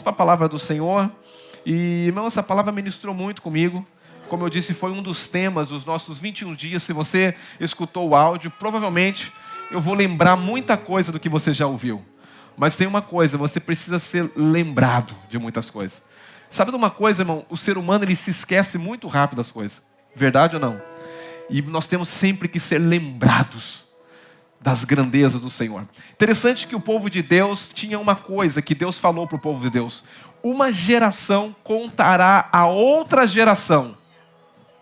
Para a palavra do Senhor. E, irmão, essa palavra ministrou muito comigo. Como eu disse, foi um dos temas dos nossos 21 dias. Se você escutou o áudio, provavelmente eu vou lembrar muita coisa do que você já ouviu. Mas tem uma coisa, você precisa ser lembrado de muitas coisas. Sabe de uma coisa, irmão? O ser humano, ele se esquece muito rápido das coisas. Verdade ou não? E nós temos sempre que ser lembrados das grandezas do Senhor. Interessante que o povo de Deus tinha uma coisa que Deus falou para o povo de Deus: uma geração contará a outra geração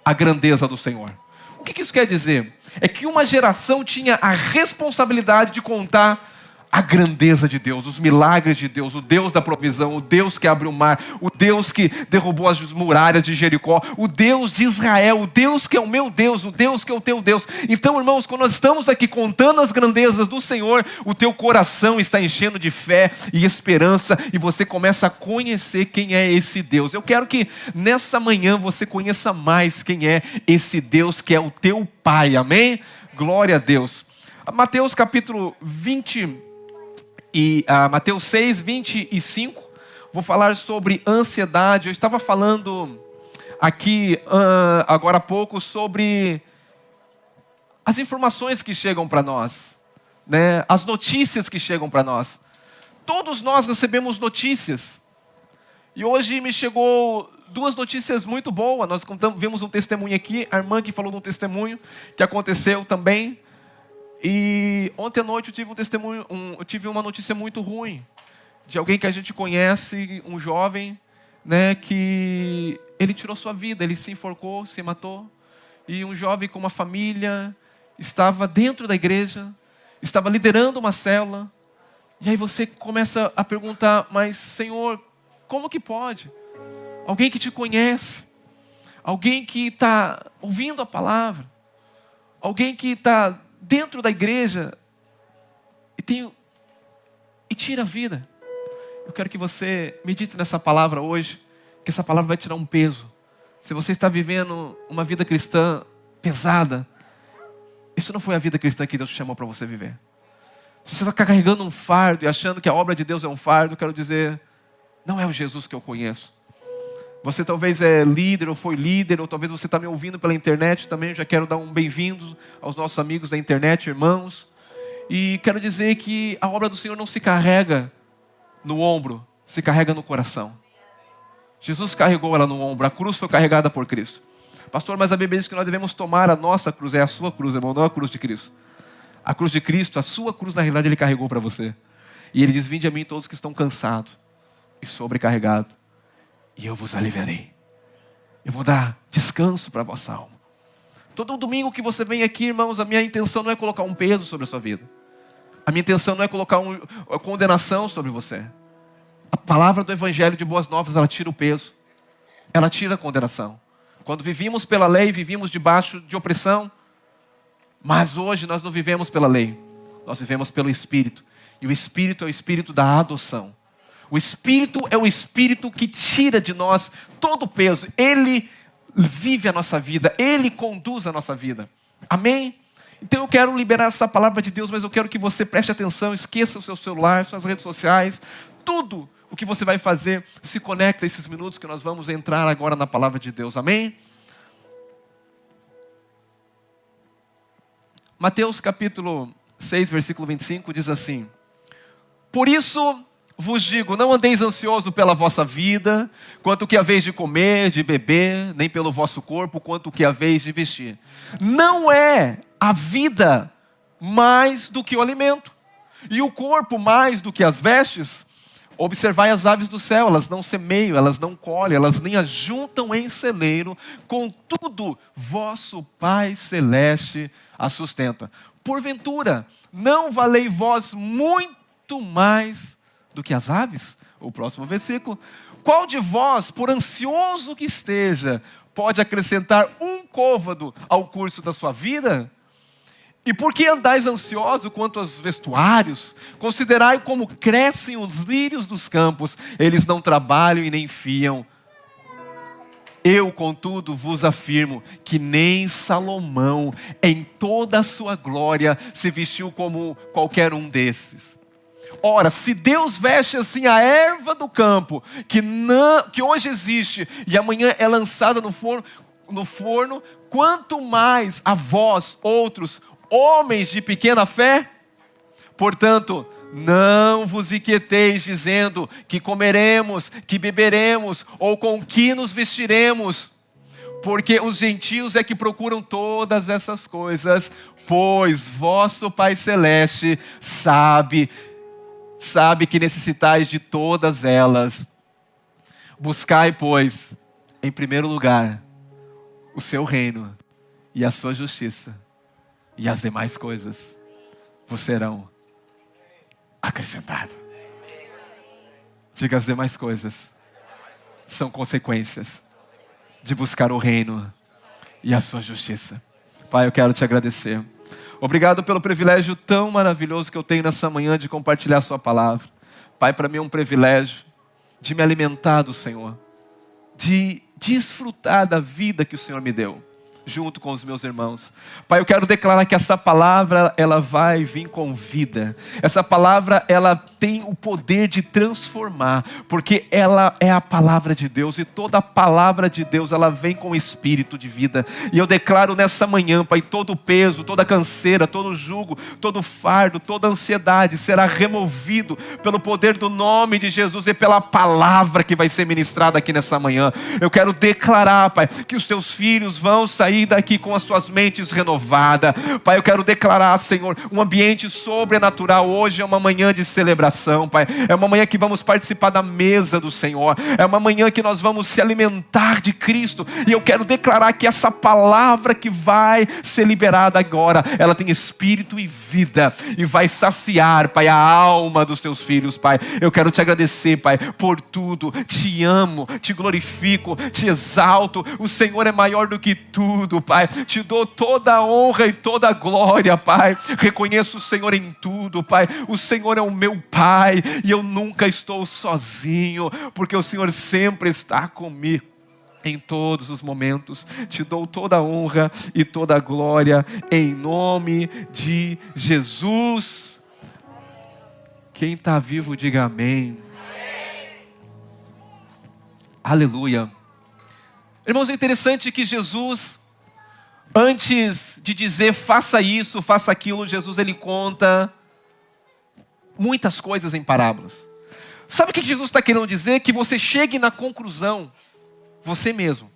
a grandeza do Senhor. O que isso quer dizer? É que uma geração tinha a responsabilidade de contar a grandeza de Deus, os milagres de Deus, o Deus da provisão, o Deus que abriu o mar, o Deus que derrubou as muralhas de Jericó, o Deus de Israel, o Deus que é o meu Deus, o Deus que é o teu Deus. Então, irmãos, quando nós estamos aqui contando as grandezas do Senhor, o teu coração está enchendo de fé e esperança e você começa a conhecer quem é esse Deus. Eu quero que nessa manhã você conheça mais quem é esse Deus que é o teu Pai, amém? Glória a Deus. Mateus capítulo 20... Mateus 6, 25, vou falar sobre ansiedade. Eu estava falando aqui agora há pouco sobre as informações que chegam para nós, né? As notícias que chegam para nós. Todos nós recebemos notícias. E hoje me chegou duas notícias muito boas. Nós vimos um testemunho aqui, a irmã que falou de um testemunho que aconteceu também. E ontem à noite eu tive uma notícia muito ruim de alguém que a gente conhece, um jovem, né, que ele tirou sua vida, ele se enforcou, se matou. E um jovem com uma família, estava dentro da igreja, estava liderando uma célula. E aí você começa a perguntar: mas Senhor, como que pode? Alguém que te conhece, alguém que está ouvindo a palavra, alguém que está dentro da igreja e tira a vida. Eu quero que você medite nessa palavra hoje, que essa palavra vai tirar um peso. Se você está vivendo uma vida cristã pesada, isso não foi a vida cristã que Deus te chamou para você viver. Se você está carregando um fardo e achando que a obra de Deus é um fardo, eu quero dizer: não é o Jesus que eu conheço. Você talvez é líder ou foi líder, ou talvez você está me ouvindo pela internet também. Eu já quero dar um bem-vindo aos nossos amigos da internet, irmãos. E quero dizer que a obra do Senhor não se carrega no ombro, se carrega no coração. Jesus carregou ela no ombro, a cruz foi carregada por Cristo. Pastor, mas a Bíblia diz que nós devemos tomar a nossa cruz. É a sua cruz, irmão, não a cruz de Cristo. A cruz de Cristo, a sua cruz, na realidade, Ele carregou para você. E Ele diz: vinde a mim todos que estão cansados e sobrecarregados, e eu vos aliviarei. Eu vou dar descanso para a vossa alma. Todo domingo que você vem aqui, irmãos, a minha intenção não é colocar um peso sobre a sua vida. A minha intenção não é colocar uma condenação sobre você. A palavra do Evangelho de Boas Novas, ela tira o peso. Ela tira a condenação. Quando vivíamos pela lei, vivíamos debaixo de opressão. Mas hoje nós não vivemos pela lei. Nós vivemos pelo Espírito. E o Espírito é o Espírito da adoção. O Espírito é o Espírito que tira de nós todo o peso. Ele vive a nossa vida. Ele conduz a nossa vida. Amém? Então eu quero liberar essa palavra de Deus, mas eu quero que você preste atenção. Esqueça o seu celular, suas redes sociais. Tudo o que você vai fazer, se conecta a esses minutos que nós vamos entrar agora na palavra de Deus. Amém? Mateus capítulo 6, versículo 25 diz assim: por isso vos digo, não andeis ansioso pela vossa vida, quanto o que haveis de comer, de beber, nem pelo vosso corpo, quanto o que haveis de vestir. Não é a vida mais do que o alimento, e o corpo mais do que as vestes? Observai as aves do céu, elas não semeiam, elas não colhem, elas nem ajuntam em celeiro, contudo, vosso Pai Celeste as sustenta. Porventura, não valei vós muito mais do que as aves? O próximo versículo: qual de vós, por ansioso que esteja, pode acrescentar um côvado ao curso da sua vida? E por que andais ansioso quanto aos vestuários? Considerai como crescem os lírios dos campos, eles não trabalham e nem fiam. Eu, contudo, vos afirmo que nem Salomão, em toda a sua glória, se vestiu como qualquer um desses. Ora, se Deus veste assim a erva do campo, que hoje existe e amanhã é lançada no forno, quanto mais a vós, outros, homens de pequena fé? Portanto, não vos inquieteis dizendo que comeremos, que beberemos, ou com que nos vestiremos, porque os gentios é que procuram todas essas coisas, pois vosso Pai Celeste sabe que necessitais de todas elas. Buscai, pois, em primeiro lugar, o seu reino e a sua justiça, e as demais coisas vos serão acrescentadas. Diga, as demais coisas são consequências de buscar o reino e a sua justiça. Pai, eu quero te agradecer. Obrigado pelo privilégio tão maravilhoso que eu tenho nessa manhã de compartilhar a sua palavra. Pai, para mim é um privilégio de me alimentar do Senhor, de desfrutar da vida que o Senhor me deu, junto com os meus irmãos. Pai, eu quero declarar que essa palavra, ela vai vir com vida. Essa palavra, ela tem o poder de transformar, porque ela é a palavra de Deus, e toda a palavra de Deus, ela vem com espírito de vida. E eu declaro nessa manhã, Pai, todo o peso, toda a canseira, todo o jugo, todo o fardo, toda a ansiedade será removido pelo poder do nome de Jesus e pela palavra que vai ser ministrada aqui nessa manhã. Eu quero declarar, Pai, que os teus filhos vão sair daqui com as suas mentes renovadas. Pai, eu quero declarar, Senhor, um ambiente sobrenatural. Hoje é uma manhã de celebração, Pai. É uma manhã que vamos participar da mesa do Senhor. É uma manhã que nós vamos se alimentar de Cristo. E eu quero declarar que essa palavra que vai ser liberada agora, ela tem espírito e vida, e vai saciar, Pai, a alma dos teus filhos, Pai. Eu quero te agradecer, Pai, por tudo. Te amo, te glorifico, te exalto. O Senhor é maior do que tudo, Pai. Te dou toda a honra e toda a glória, Pai. Reconheço o Senhor em tudo, Pai. O Senhor é o meu Pai, e eu nunca estou sozinho, porque o Senhor sempre está comigo em todos os momentos. Te dou toda a honra e toda a glória em nome de Jesus. Quem está vivo, diga amém. Aleluia. Irmãos, é interessante que Jesus, antes de dizer faça isso, faça aquilo, Jesus ele conta muitas coisas em parábolas. Sabe o que Jesus está querendo dizer? Que você chegue na conclusão, você mesmo.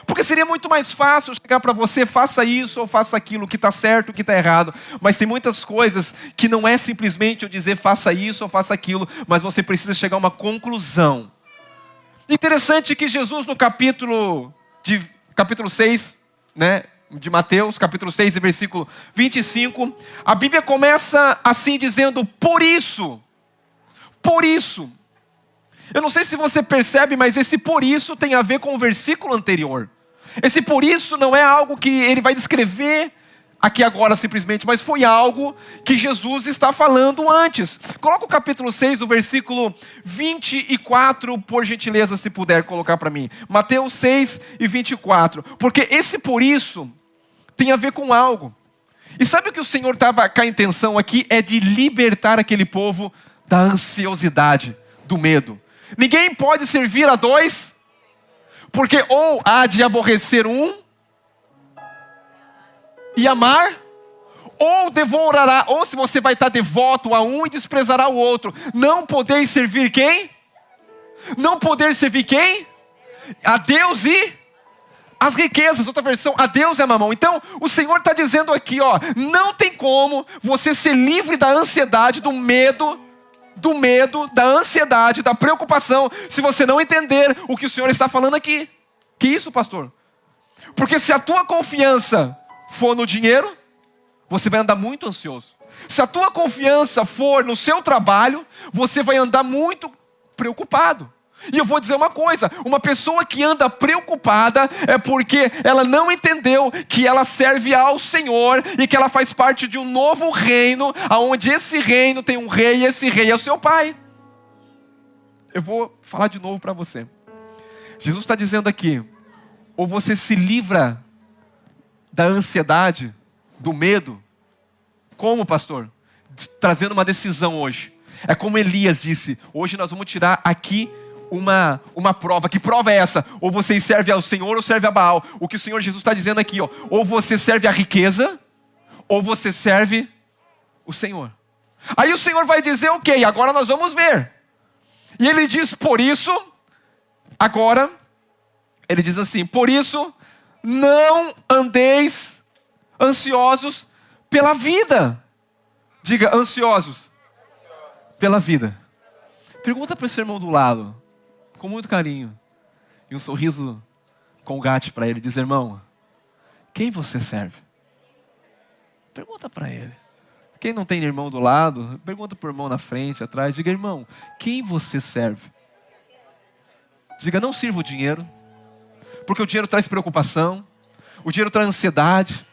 Porque seria muito mais fácil chegar para você, faça isso ou faça aquilo, que está certo, que está errado. Mas tem muitas coisas que não é simplesmente eu dizer faça isso ou faça aquilo, mas você precisa chegar a uma conclusão. Interessante que Jesus no capítulo 6, né, de Mateus, capítulo 6 e versículo 25, a Bíblia começa assim dizendo, por isso. Eu não sei se você percebe, mas esse por isso tem a ver com o versículo anterior. Esse por isso não é algo que ele vai descrever aqui agora simplesmente, mas foi algo que Jesus está falando antes. Coloca o capítulo 6, o versículo 24, por gentileza, se puder colocar para mim. Mateus 6 e 24. Porque esse por isso tem a ver com algo. E sabe o que o Senhor estava com a intenção aqui? É de libertar aquele povo da ansiosidade, do medo. Ninguém pode servir a dois, porque ou há de aborrecer um e amar, ou devorará, ou se você vai estar devoto a um e desprezará o outro. Não podeis servir quem? Não poder servir quem? A Deus e as riquezas. Outra versão, a Deus e a mamão. Então, o Senhor está dizendo aqui, ó, não tem como você ser livre da ansiedade, do medo, da ansiedade, da preocupação, se você não entender o que o Senhor está falando aqui. Que isso, pastor? Porque se a tua confiança for no dinheiro, você vai andar muito ansioso. Se a tua confiança for no seu trabalho, você vai andar muito preocupado. E eu vou dizer uma coisa, uma pessoa que anda preocupada é porque ela não entendeu que ela serve ao Senhor e que ela faz parte de um novo reino, onde esse reino tem um rei e esse rei é o seu pai. Eu vou falar de novo para você. Jesus está dizendo aqui, ou você se livra da ansiedade, do medo. Como, pastor? Trazendo uma decisão hoje. É como Elias disse, hoje nós vamos tirar aqui uma prova. Que prova é essa? Ou você serve ao Senhor ou serve a Baal. O que o Senhor Jesus está dizendo aqui, ó, ou você serve a riqueza, ou você serve o Senhor. Aí o Senhor vai dizer, ok, agora nós vamos ver. E ele diz, por isso, agora, ele diz assim, por isso, não andeis ansiosos pela vida. Diga, ansiosos pela vida. Pergunta para esse irmão do lado, com muito carinho, e um sorriso colgate para ele, diz, irmão, quem você serve? Pergunta para ele. Quem não tem irmão do lado, pergunta para o irmão na frente, atrás, diga, irmão, quem você serve? Diga, não sirva o dinheiro, porque o dinheiro traz preocupação, o dinheiro traz ansiedade,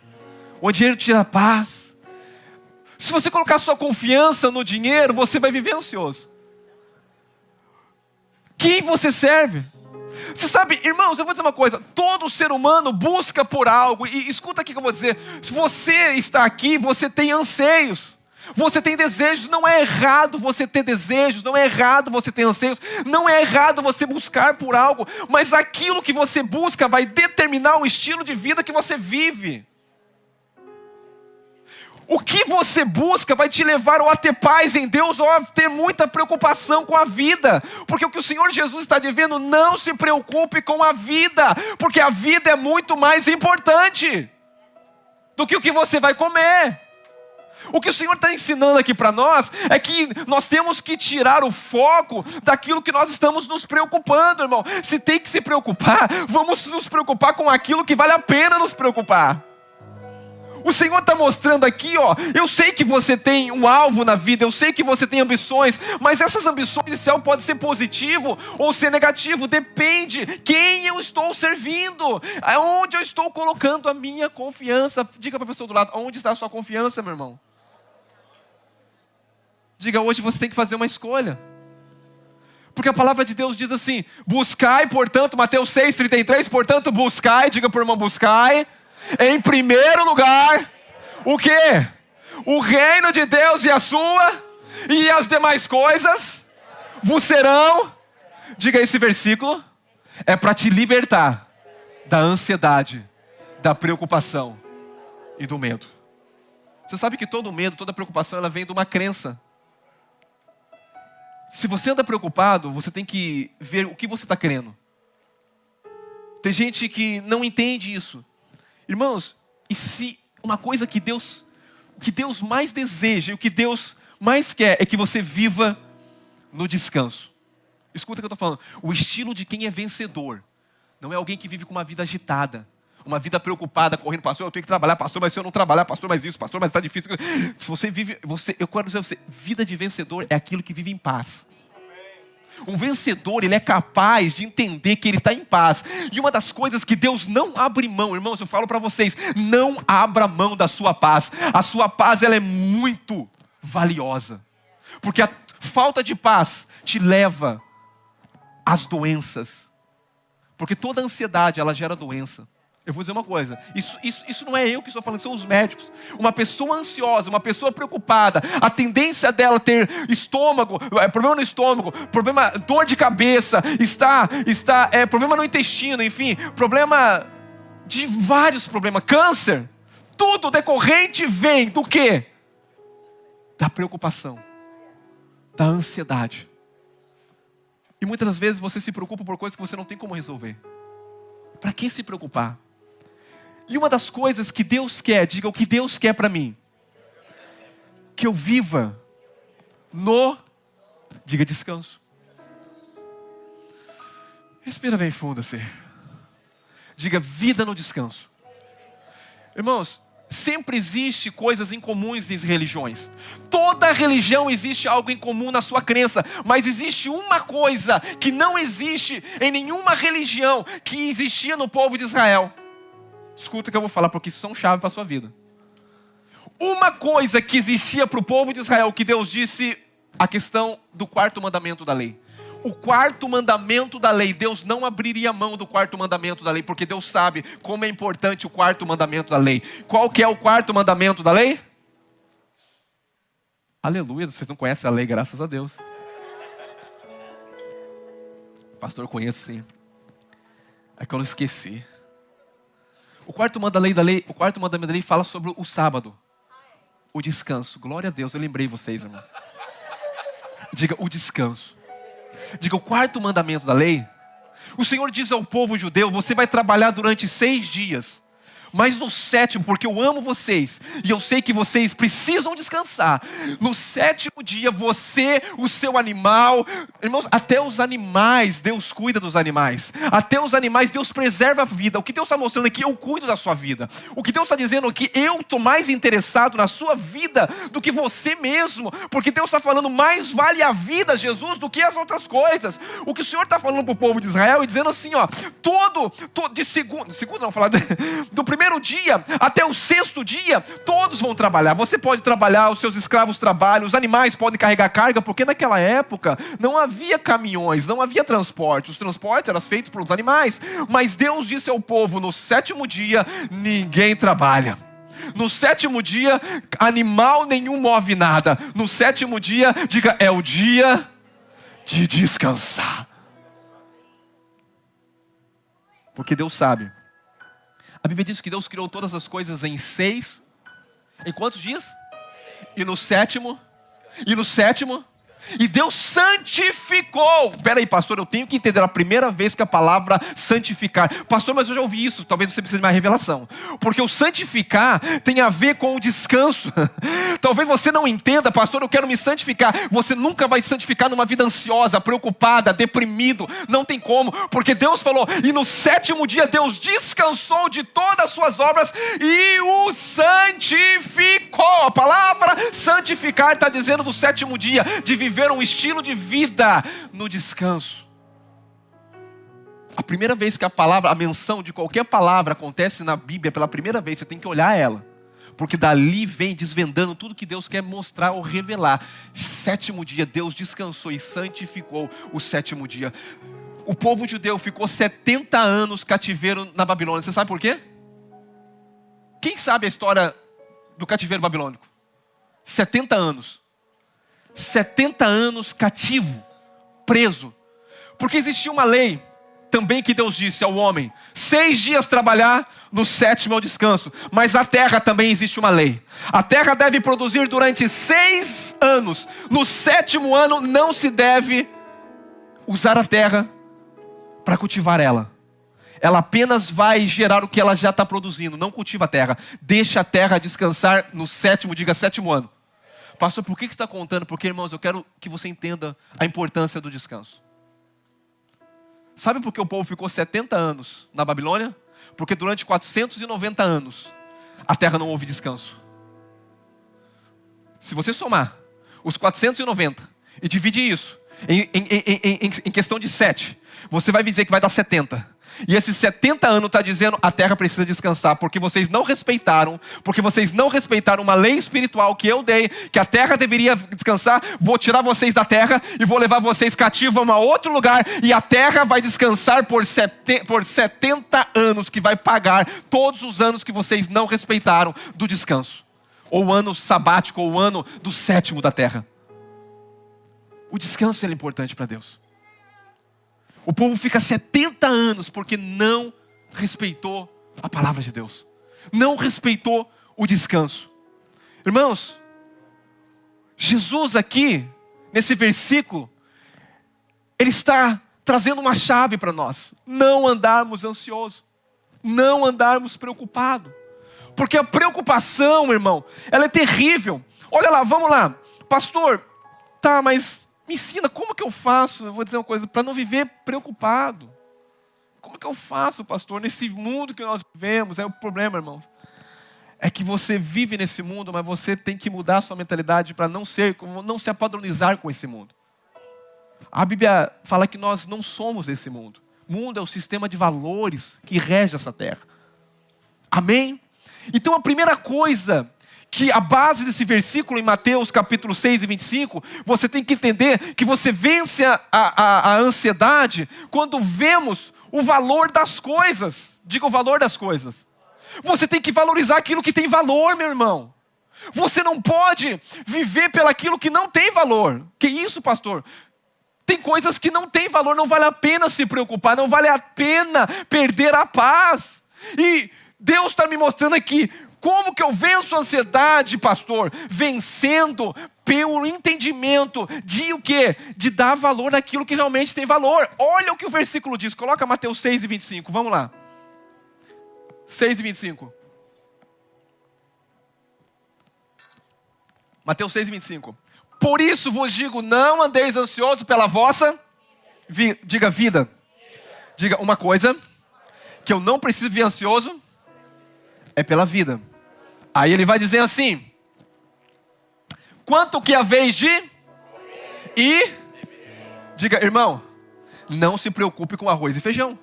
o dinheiro tira paz. Se você colocar sua confiança no dinheiro, você vai viver ansioso. Quem você serve? Você sabe, irmãos, eu vou dizer uma coisa, todo ser humano busca por algo, e escuta aqui que eu vou dizer, se você está aqui, você tem anseios, você tem desejos, não é errado você ter desejos, não é errado você ter anseios, não é errado você buscar por algo, mas aquilo que você busca vai determinar o estilo de vida que você vive. O que você busca vai te levar ou a ter paz em Deus ou a ter muita preocupação com a vida. Porque o que o Senhor Jesus está dizendo, não se preocupe com a vida. Porque a vida é muito mais importante do que o que você vai comer. O que o Senhor está ensinando aqui para nós é que nós temos que tirar o foco daquilo que nós estamos nos preocupando, irmão. Se tem que se preocupar, vamos nos preocupar com aquilo que vale a pena nos preocupar. O Senhor está mostrando aqui, ó, eu sei que você tem um alvo na vida, eu sei que você tem ambições, mas essas ambições, esse alvo pode ser positivo ou ser negativo, depende quem eu estou servindo, aonde eu estou colocando a minha confiança. Diga para a pessoa do lado, onde está a sua confiança, meu irmão? Diga, hoje você tem que fazer uma escolha. Porque a palavra de Deus diz assim, buscai, portanto, Mateus 6,33, portanto, buscai, diga para o irmão, buscai. Em primeiro lugar, o quê? O reino de Deus e a sua, e as demais coisas vos serão. Diga esse versículo, é para te libertar da ansiedade, da preocupação e do medo. Você sabe que todo medo, toda preocupação, ela vem de uma crença. Se você anda preocupado, você tem que ver o que você está crendo. Tem gente que não entende isso. Irmãos, e se uma coisa que Deus, o que Deus mais deseja e o que Deus mais quer é que você viva no descanso. Escuta o que eu estou falando. O estilo de quem é vencedor não é alguém que vive com uma vida agitada, uma vida preocupada, correndo, pastor, eu tenho que trabalhar, pastor, mas se eu não trabalhar, pastor, mas isso, pastor, mas está difícil. Se você vive, eu quero dizer a você, vida de vencedor é aquilo que vive em paz. Um vencedor, ele é capaz de entender que ele está em paz. E uma das coisas que Deus não abre mão, irmãos, eu falo para vocês, não abra mão da sua paz. A sua paz, ela é muito valiosa. Porque a falta de paz te leva às doenças. Porque toda ansiedade, ela gera doença. Eu vou dizer uma coisa, isso não é eu que estou falando, são os médicos. Uma pessoa ansiosa, uma pessoa preocupada, a tendência dela ter estômago, problema no estômago, problema, dor de cabeça, problema no intestino, enfim, problema de vários problemas, câncer, tudo decorrente vem do quê? Da preocupação, da ansiedade. E muitas das vezes você se preocupa por coisas que você não tem como resolver. Para que se preocupar? E uma das coisas que Deus quer, diga o que Deus quer para mim, que eu viva no, diga descanso. Respira bem fundo assim. Diga vida no descanso. Irmãos, sempre existe coisas incomuns em religiões. Toda religião existe algo em comum na sua crença, mas existe uma coisa que não existe em nenhuma religião que existia no povo de Israel. Escuta o que eu vou falar, porque isso são chave para a sua vida. Uma coisa que existia para o povo de Israel, que Deus disse, a questão do quarto mandamento da lei. O quarto mandamento da lei, Deus não abriria mão do quarto mandamento da lei, porque Deus sabe como é importante o quarto mandamento da lei. Qual que é o quarto mandamento da lei? Aleluia, vocês não conhecem a lei, graças a Deus. Pastor, eu conheço sim. É que eu não esqueci. O quarto mandamento da lei fala sobre o sábado. O descanso. Glória a Deus, eu lembrei vocês, irmão. Diga, o descanso. Diga, o quarto mandamento da lei. O Senhor diz ao povo judeu, você vai trabalhar durante 6 dias. Mas no 7º, porque eu amo vocês, e eu sei que vocês precisam descansar. No 7º dia, você, o seu animal, irmãos, até os animais, Deus cuida dos animais. Até os animais, Deus preserva a vida. O que Deus está mostrando aqui, eu cuido da sua vida. O que Deus está dizendo aqui, eu estou mais interessado na sua vida do que você mesmo. Porque Deus está falando, mais vale a vida, Jesus, do que as outras coisas. O que o Senhor está falando para o povo de Israel, e dizendo assim, ó, do primeiro dia até o 6º dia, todos vão trabalhar. Você pode trabalhar, os seus escravos trabalham, os animais podem carregar carga, porque naquela época não havia caminhões, não havia transporte. Os transportes eram feitos pelos animais. Mas Deus disse ao povo, no 7º dia, ninguém trabalha. No 7º dia, animal nenhum move nada. No 7º dia, diga, é o dia de descansar. Porque Deus sabe. A Bíblia diz que Deus criou todas as coisas em quantos dias? E no 7º? E no 7º? E Deus santificou. Espera aí, pastor, eu tenho que entender a primeira vez que a palavra santificar. Pastor, mas eu já ouvi isso. Talvez você precise de mais revelação. Porque o santificar tem a ver com o descanso. Talvez você não entenda, pastor, eu quero me santificar. Você nunca vai se santificar numa vida ansiosa, preocupada, deprimido. Não tem como. Porque Deus falou, e no 7º dia Deus descansou de todas as suas obras e o santificou. A palavra santificar está dizendo do 7º dia, de viver um estilo de vida no descanso. A primeira vez que a menção de qualquer palavra acontece na Bíblia, pela primeira vez, você tem que olhar ela. Porque dali vem desvendando tudo que Deus quer mostrar ou revelar. 7º dia, Deus descansou e santificou o 7º dia. O povo judeu ficou 70 anos cativeiro na Babilônia. Você sabe por quê? Quem sabe a história do cativeiro babilônico? 70 anos. 70 anos cativo, preso. Porque existia uma lei também que Deus disse ao homem: 6 dias trabalhar, no 7º é o descanso. Mas a terra também existe uma lei. A terra deve produzir durante 6 anos. No 7º ano não se deve usar a terra para cultivar ela. Ela apenas vai gerar o que ela já está produzindo. Não cultiva a terra. Deixa a terra descansar no 7º, diga 7º ano. Pastor, por que você está contando? Porque, irmãos, eu quero que você entenda a importância do descanso. Sabe por que o povo ficou 70 anos na Babilônia? Porque durante 490 anos, a terra não houve descanso. Se você somar os 490 e dividir isso em questão de 7, você vai dizer que vai dar 70. E esses 70 anos está dizendo, a terra precisa descansar, porque vocês não respeitaram uma lei espiritual que eu dei, que a terra deveria descansar. Vou tirar vocês da terra e vou levar vocês cativos a outro lugar, e a terra vai descansar por 70 anos, que vai pagar todos os anos que vocês não respeitaram do descanso, ou o ano sabático, ou o ano do 7º da terra. O descanso é importante para Deus. O povo fica 70 anos porque não respeitou a palavra de Deus. Não respeitou o descanso. Irmãos, Jesus aqui, nesse versículo, Ele está trazendo uma chave para nós. Não andarmos ansiosos. Não andarmos preocupados. Porque a preocupação, irmão, ela é terrível. Olha lá, vamos lá. Pastor, tá, mas me ensina, como que eu faço? Eu vou dizer uma coisa, para não viver preocupado. Como que eu faço, pastor, nesse mundo que nós vivemos? É o problema, irmão. É que você vive nesse mundo, mas você tem que mudar a sua mentalidade para não se apadronizar com esse mundo. A Bíblia fala que nós não somos esse mundo. O mundo é o sistema de valores que rege essa terra. Amém? Então a primeira coisa que a base desse versículo em Mateus capítulo 6 e 25, você tem que entender que você vence a ansiedade quando vemos o valor das coisas. Diga o valor das coisas. Você tem que valorizar aquilo que tem valor, meu irmão. Você não pode viver pelaquilo que não tem valor. Que isso, pastor? Tem coisas que não têm valor, não vale a pena se preocupar, não vale a pena perder a paz. E Deus está me mostrando aqui, como que eu venço a ansiedade, pastor? Vencendo pelo entendimento de o quê? De dar valor naquilo que realmente tem valor. Olha o que o versículo diz, coloca Mateus 6:25, vamos lá. 6:25. Mateus 6:25. Por isso vos digo, não andeis ansiosos pela vossa vida. Diga vida. Diga uma coisa que eu não preciso vir ansioso é pela vida. Aí ele vai dizer assim: quanto que haveis de e diga, irmão, não se preocupe com arroz e feijão.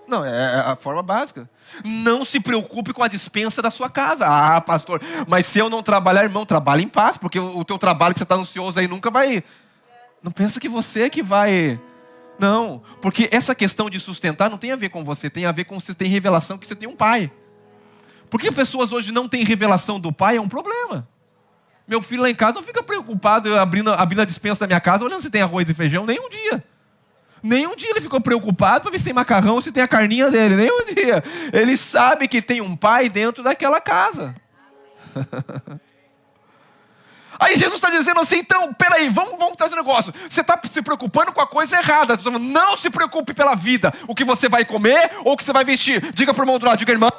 Não, é a forma básica. Não se preocupe com a despensa da sua casa. Ah, pastor, mas se eu não trabalhar, irmão, trabalhe em paz, porque o teu trabalho que você está ansioso aí nunca vai... Não pensa que você que vai... Não, porque essa questão de sustentar não tem a ver com você, tem a ver com você ter revelação que você tem um pai. Porque pessoas hoje não têm revelação do pai é um problema. Meu filho lá em casa não fica preocupado abrindo a despensa da minha casa, olhando se tem arroz e feijão, nem um dia. Nem um dia ele ficou preocupado para ver se tem macarrão, se tem a carninha dele. Nem um dia. Ele sabe que tem um pai dentro daquela casa. Aí Jesus está dizendo assim, então, peraí, vamos trazer um negócio. Você está se preocupando com a coisa errada. Não se preocupe pela vida. O que você vai comer ou o que você vai vestir. Diga para o irmão do lado, diga, irmão,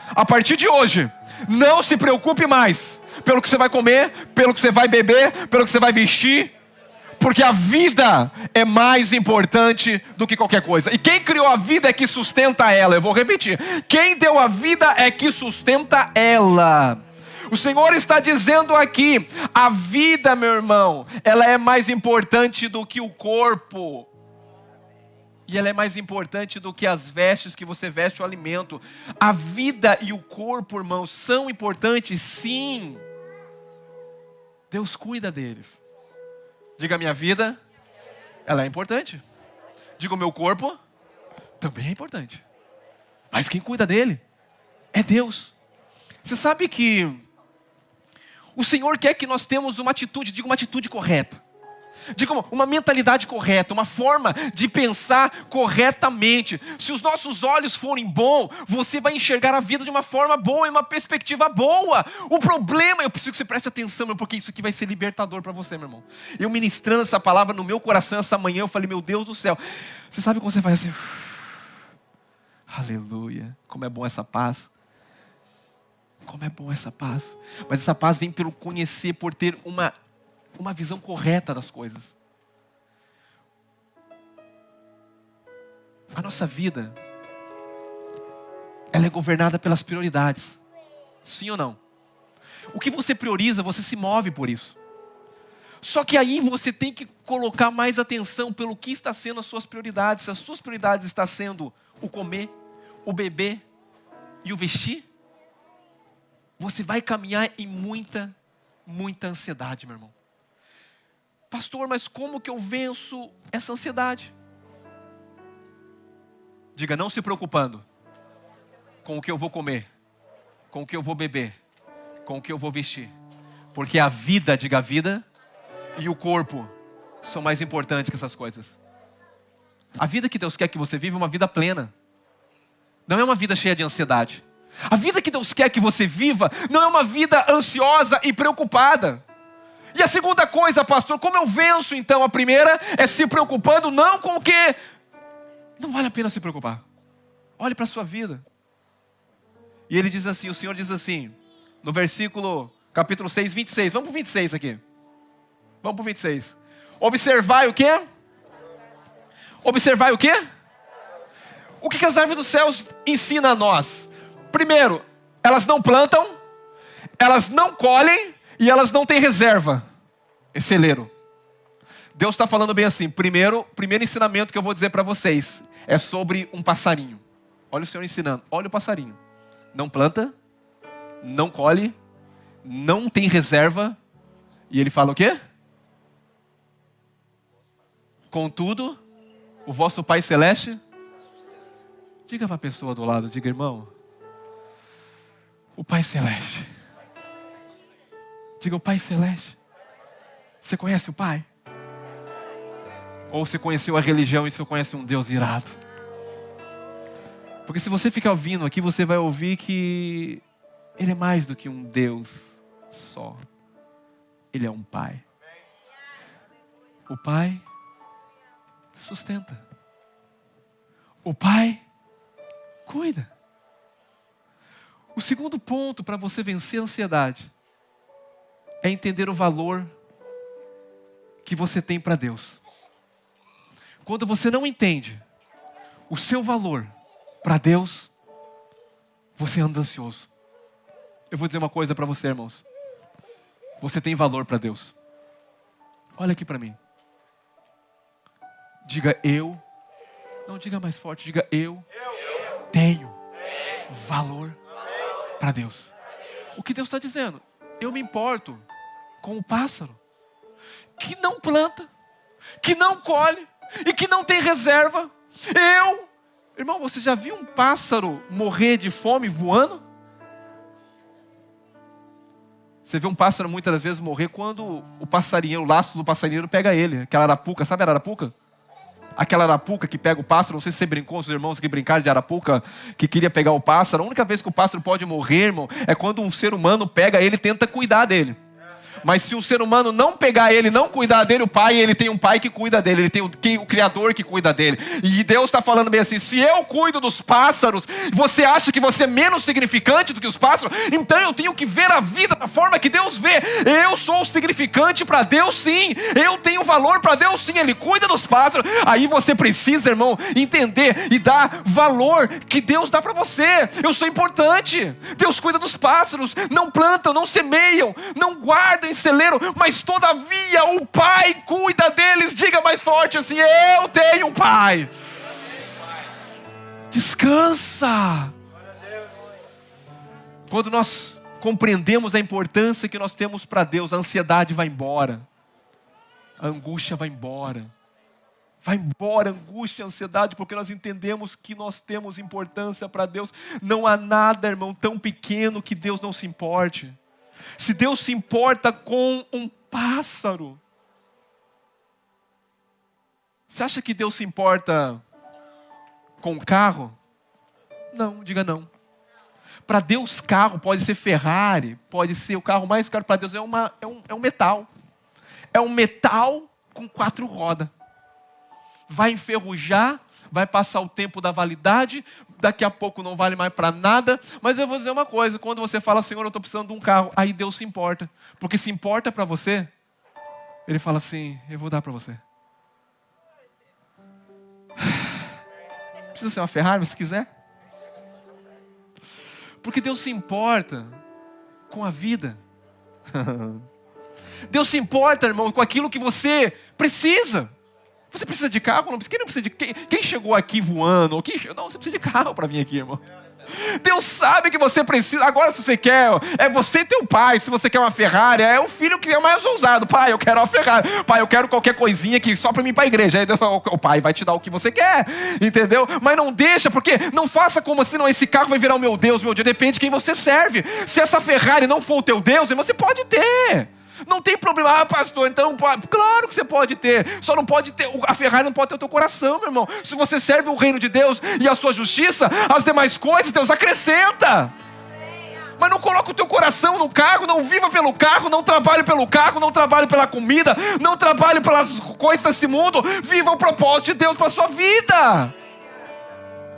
a partir de hoje, não se preocupe mais pelo que você vai comer, pelo que você vai beber, pelo que você vai vestir. Porque a vida é mais importante do que qualquer coisa. E quem criou a vida é que sustenta ela. Eu vou repetir. Quem deu a vida é que sustenta ela. O Senhor está dizendo aqui, a vida, meu irmão, ela é mais importante do que o corpo. E ela é mais importante do que as vestes que você veste, o alimento. A vida e o corpo, irmão, são importantes, sim. Deus cuida deles. Diga, a minha vida, ela é importante. Diga, o meu corpo, também é importante. Mas quem cuida dele é Deus. Você sabe que o Senhor quer que nós temos uma atitude, diga, uma atitude correta. Diga, uma mentalidade correta, uma forma de pensar corretamente. Se os nossos olhos forem bons, você vai enxergar a vida de uma forma boa e uma perspectiva boa. O problema, eu preciso que você preste atenção, meu, porque isso aqui vai ser libertador para você, meu irmão. Eu ministrando essa palavra no meu coração essa manhã, eu falei, meu Deus do céu. Você sabe como você faz assim? Aleluia, como é bom essa paz. Como é bom essa paz. Mas essa paz vem pelo conhecer, por ter uma visão correta das coisas. A nossa vida, ela é governada pelas prioridades. Sim ou não? O que você prioriza, você se move por isso. Só que aí você tem que colocar mais atenção pelo que está sendo as suas prioridades. Se as suas prioridades estão sendo o comer, o beber e o vestir, você vai caminhar em muita ansiedade, meu irmão. Pastor, mas como que eu venço essa ansiedade? Diga, não se preocupando com o que eu vou comer, com o que eu vou beber, com o que eu vou vestir. Porque a vida, diga, a vida e o corpo são mais importantes que essas coisas. A vida que Deus quer que você viva é uma vida plena. Não é uma vida cheia de ansiedade. A vida que Deus quer que você viva não é uma vida ansiosa e preocupada. E a segunda coisa, pastor, como eu venço então? A primeira é se preocupando não com o que não vale a pena se preocupar. Olhe para a sua vida. E ele diz assim, o Senhor diz assim, no versículo, capítulo 6, 26. Vamos para o 26 aqui. Vamos para o 26. Observai o quê? Observai o quê? O que as árvores dos céus ensinam a nós? Primeiro, elas não plantam, elas não colhem e elas não têm reserva. Celeiro. Deus está falando bem assim. Primeiro ensinamento que eu vou dizer para vocês é sobre um passarinho. Olha o Senhor ensinando. Olha o passarinho. Não planta, não colhe, não tem reserva. E ele fala o quê? Contudo, o vosso Pai Celeste... Diga para a pessoa do lado, diga, irmão, o Pai Celeste Diga, o Pai Celeste. Você conhece o Pai? Ou você conheceu a religião e você conhece um Deus irado? Porque se você ficar ouvindo aqui, você vai ouvir que Ele é mais do que um Deus só. Ele é um Pai. O Pai sustenta. O Pai cuida. O segundo ponto para você vencer a ansiedade é entender o valor que você tem para Deus. Quando você não entende o seu valor para Deus, você anda ansioso. Eu vou dizer uma coisa para você, irmãos. Você tem valor para Deus. Olha aqui para mim. Diga eu. Não, diga mais forte. Diga eu tenho valor para Deus. O que Deus está dizendo? Eu me importo com o pássaro que não planta, que não colhe e que não tem reserva. Irmão, você já viu um pássaro morrer de fome voando? Você vê um pássaro muitas das vezes morrer quando o passarinheiro, o laço do passarinheiro pega ele. Aquela arapuca, sabe a arapuca? Aquela arapuca que pega o pássaro. Não sei se você brincou com os irmãos que brincaram de arapuca, que queria pegar o pássaro. A única vez que o pássaro pode morrer, irmão, é quando um ser humano pega ele e tenta cuidar dele. Mas se o ser humano não pegar ele, não cuidar dele, o pai, ele tem um pai que cuida dele, ele tem o Criador que cuida dele. E Deus está falando bem assim, se eu cuido dos pássaros, você acha que você é menos significante do que os pássaros? Então eu tenho que ver a vida da forma que Deus vê. Eu sou significante para Deus sim, eu tenho valor para Deus sim, Ele cuida dos pássaros. Aí você precisa, irmão, entender e dar valor que Deus dá para você. Eu sou importante, Deus cuida dos pássaros, não plantam, não semeiam, não guardam em celeiro, mas todavia o Pai cuida deles. Diga mais forte assim, eu tenho um Pai. Descansa. Quando nós compreendemos a importância que nós temos para Deus, a ansiedade vai embora, a angústia vai embora. Vai embora a angústia, a ansiedade, porque nós entendemos que nós temos importância para Deus. Não há nada, irmão, tão pequeno que Deus não se importe. Se Deus se importa com um pássaro, você acha que Deus se importa com um carro? Não, diga não. Para Deus carro pode ser Ferrari, pode ser o carro mais caro. Para Deus é um metal. É um metal com 4 rodas. Vai enferrujar, vai passar o tempo da validade, daqui a pouco não vale mais para nada. Mas eu vou dizer uma coisa, quando você fala, Senhor, eu estou precisando de um carro, aí Deus se importa. Porque se importa para você, Ele fala assim, eu vou dar para você. Precisa ser uma Ferrari, se quiser. Porque Deus se importa com a vida. Deus se importa, irmão, com aquilo que você precisa. Você precisa de carro? Não precisa. Quem não precisa de quem chegou aqui voando? Ou não, você precisa de carro para vir aqui, irmão. Deus sabe que você precisa. Agora, se você quer, é você e teu pai. Se você quer uma Ferrari, é o filho que é mais ousado. Pai, eu quero uma Ferrari. Pai, eu quero qualquer coisinha aqui só para mim ir para a igreja. Aí Deus fala, o pai vai te dar o que você quer, entendeu? Mas não deixa, porque não faça como assim, não, esse carro vai virar o meu Deus, meu Deus. Depende de quem você serve. Se essa Ferrari não for o teu Deus, você pode ter. Não tem problema, pastor, então claro que você pode ter, só não pode ter, a Ferrari não pode ter o teu coração, meu irmão. Se você serve o reino de Deus e a sua justiça, as demais coisas Deus acrescenta. Mas não coloca o teu coração no carro, não viva pelo carro, não trabalhe pelo carro, não trabalhe pela comida, não trabalhe pelas coisas desse mundo. Viva o propósito de Deus para a sua vida.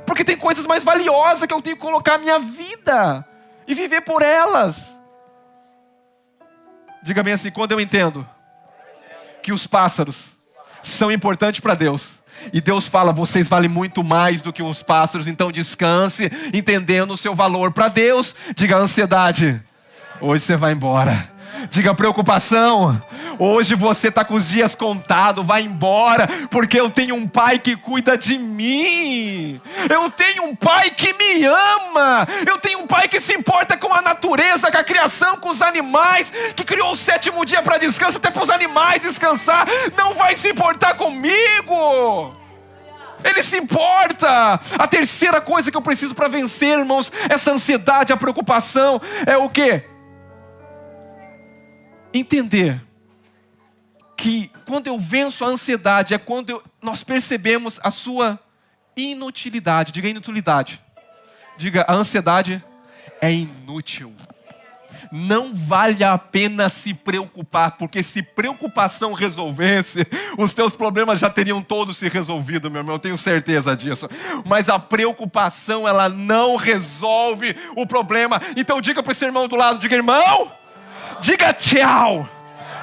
Porque tem coisas mais valiosas que eu tenho que colocar a minha vida e viver por elas. Diga bem assim, quando eu entendo que os pássaros são importantes para Deus, e Deus fala, vocês valem muito mais do que os pássaros, então descanse, entendendo o seu valor para Deus. Diga ansiedade, hoje você vai embora. Diga preocupação, hoje você está com os dias contados, vai embora, porque eu tenho um pai que cuida de mim, eu tenho um pai que me ama, eu tenho um pai que se importa com a natureza, com a criação, com os animais, que criou o 7º dia para descanso, até para os animais descansar. Não vai se importar comigo, Ele se importa. A terceira coisa que eu preciso para vencer, irmãos, essa ansiedade, a preocupação, é o quê? entender que quando eu venço a ansiedade é quando nós percebemos a sua inutilidade. Diga inutilidade. Diga, a ansiedade é inútil. Não vale a pena se preocupar, porque se preocupação resolvesse, os teus problemas já teriam todos se resolvido, meu irmão, eu tenho certeza disso. Mas a preocupação, ela não resolve o problema. Então diga para esse irmão do lado, diga, irmão, diga tchau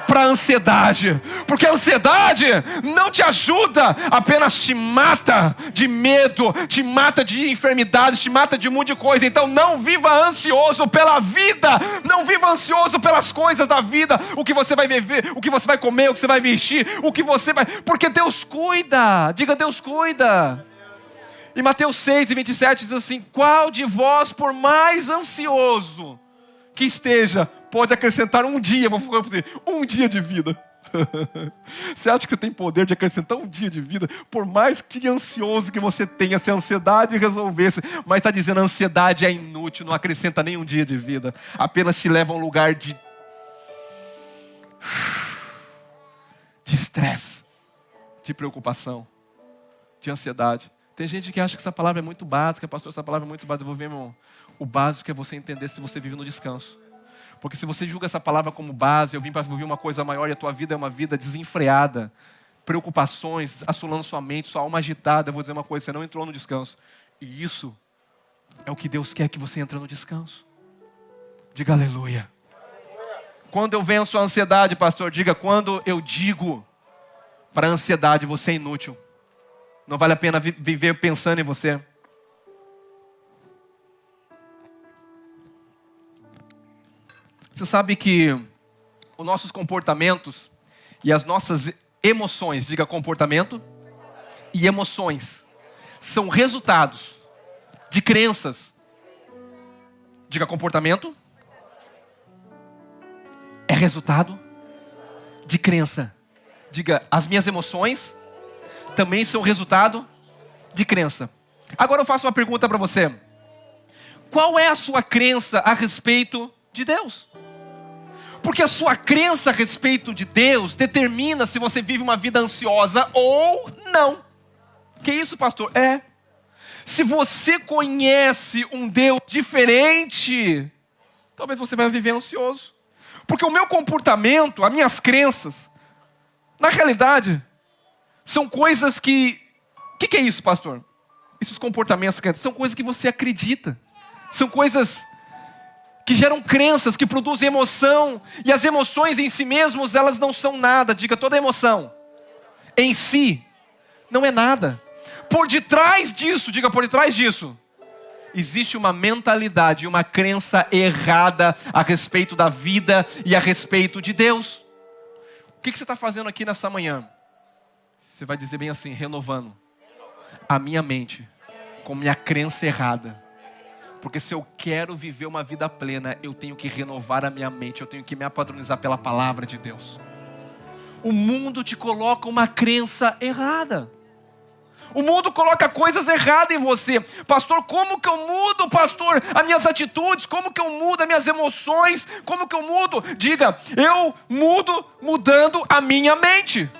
para a ansiedade, porque a ansiedade não te ajuda, apenas te mata de medo, te mata de enfermidades, te mata de um monte de coisa. Então não viva ansioso pela vida, não viva ansioso pelas coisas da vida, o que você vai viver, o que você vai comer, o que você vai vestir, o que você vai, porque Deus cuida. Diga, Deus cuida. Em Mateus 6:27 diz assim: qual de vós, por mais ansioso que esteja, pode acrescentar um dia, vou falar para você, um dia de vida. Você acha que você tem poder de acrescentar um dia de vida? Por mais que ansioso que você tenha, se a ansiedade resolvesse, mas está dizendo a ansiedade é inútil, não acrescenta nem um dia de vida, apenas te leva a um lugar de estresse, de preocupação, de ansiedade. Tem gente que acha que essa palavra é muito básica, pastor, essa palavra é muito básica. Eu vou ver, meu irmão, o básico é você entender se você vive no descanso. Porque se você julga essa palavra como base, eu vim para ouvir uma coisa maior e a tua vida é uma vida desenfreada, preocupações assolando sua mente, sua alma agitada, eu vou dizer uma coisa, você não entrou no descanso. E isso é o que Deus quer que você entre no descanso. Diga aleluia. Quando eu venço a ansiedade, pastor, diga, quando eu digo para a ansiedade, você é inútil. Não vale a pena viver pensando em você. Você sabe que os nossos comportamentos e as nossas emoções, diga comportamento e emoções, são resultados de crenças. Diga comportamento é resultado de crença. Diga, as minhas emoções também são resultado de crença. Agora eu faço uma pergunta para você. Qual é a sua crença a respeito de Deus? Porque a sua crença a respeito de Deus determina se você vive uma vida ansiosa ou não. Que isso, pastor? Se você conhece um Deus diferente, talvez você vai viver ansioso. Porque o meu comportamento, as minhas crenças, na realidade, são coisas que... O que é isso, pastor? Esses comportamentos são coisas que você acredita. São coisas que geram crenças, que produzem emoção. E as emoções em si mesmas, elas não são nada. Diga, toda emoção em si não é nada. Por detrás disso, diga, por detrás disso, existe uma mentalidade, uma crença errada a respeito da vida e a respeito de Deus. O que você está fazendo aqui nessa manhã? Você vai dizer bem assim, renovando a minha mente com minha crença errada. Porque se eu quero viver uma vida plena, eu tenho que renovar a minha mente, eu tenho que me apadronizar pela palavra de Deus. O mundo te coloca uma crença errada. O mundo coloca coisas erradas em você. Pastor, como que eu mudo, pastor, as minhas atitudes? Como que eu mudo as minhas emoções? Como que eu mudo? Diga, eu mudo mudando a minha mente.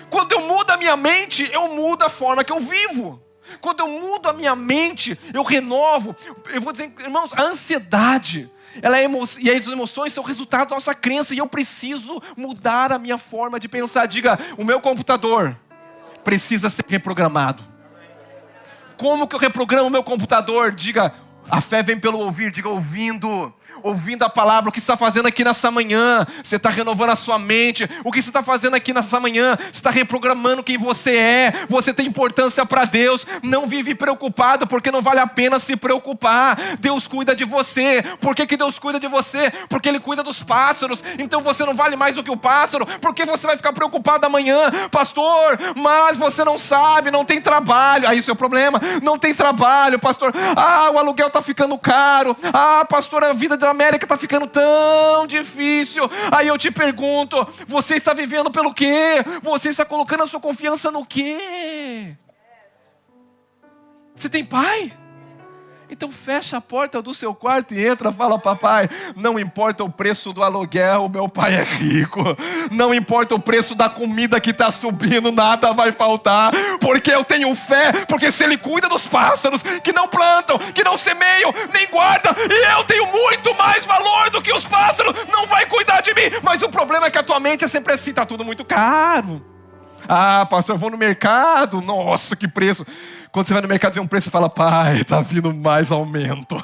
Quando eu mudo a minha mente, eu mudo a forma que eu vivo. Quando eu mudo a minha mente, eu renovo. Eu vou dizer, irmãos, a ansiedade, e as emoções são resultado da nossa crença. E eu preciso mudar a minha forma de pensar. Diga, o meu computador precisa ser reprogramado. Como que eu reprogramo o meu computador? Diga, a fé vem pelo ouvir. Diga, ouvindo a palavra. O que você está fazendo aqui nessa manhã? Você está renovando a sua mente. O que você está fazendo aqui nessa manhã? Você está reprogramando quem você é. Você tem importância para Deus. Não vive preocupado, porque não vale a pena se preocupar. Deus cuida de você. Por que Deus cuida de você? Porque Ele cuida dos pássaros. Então você não vale mais do que o pássaro. Por que você vai ficar preocupado amanhã? Pastor, mas você não sabe, não tem trabalho. Aí isso é o problema. Não tem trabalho, pastor. O aluguel está ficando caro. Pastor, a vida da América está ficando tão difícil. Aí eu te pergunto, você está vivendo pelo quê? Você está colocando a sua confiança no quê? Você tem pai? Então fecha a porta do seu quarto e entra, fala: papai, não importa o preço do aluguel, meu pai é rico. Não importa o preço da comida que está subindo, nada vai faltar. Porque eu tenho fé, porque se ele cuida dos pássaros, que não plantam, que não semeiam, nem guardam, e eu tenho muito mais valor do que os pássaros, não vai cuidar de mim. Mas o problema é que a tua mente é sempre assim, está tudo muito caro. Ah, pastor, eu vou no mercado, nossa, que preço. Quando você vai no mercado e vê um preço, você fala: pai, tá vindo mais aumento,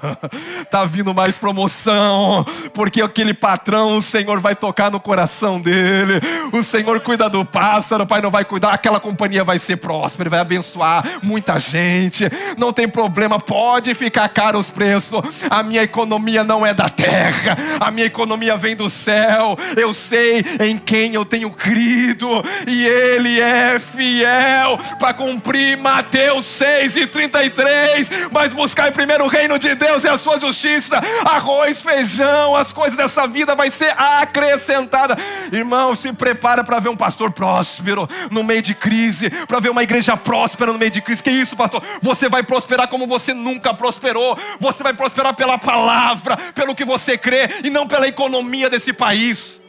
tá vindo mais promoção, porque aquele patrão, o Senhor vai tocar no coração dele, o Senhor cuida do pássaro, o pai não vai cuidar, aquela companhia vai ser próspera, vai abençoar muita gente, não tem problema, pode ficar caro os preços, a minha economia não é da terra, a minha economia vem do céu, eu sei em quem eu tenho crido, e Ele é fiel para cumprir Mateus 6:33, mas buscai primeiro o reino de Deus e a sua justiça, arroz, feijão, as coisas dessa vida vai ser acrescentada. Irmão, se prepara para ver um pastor próspero no meio de crise, para ver uma igreja próspera no meio de crise. Que isso, pastor? Você vai prosperar como você nunca prosperou. Você vai prosperar pela palavra, pelo que você crê, e não pela economia desse país.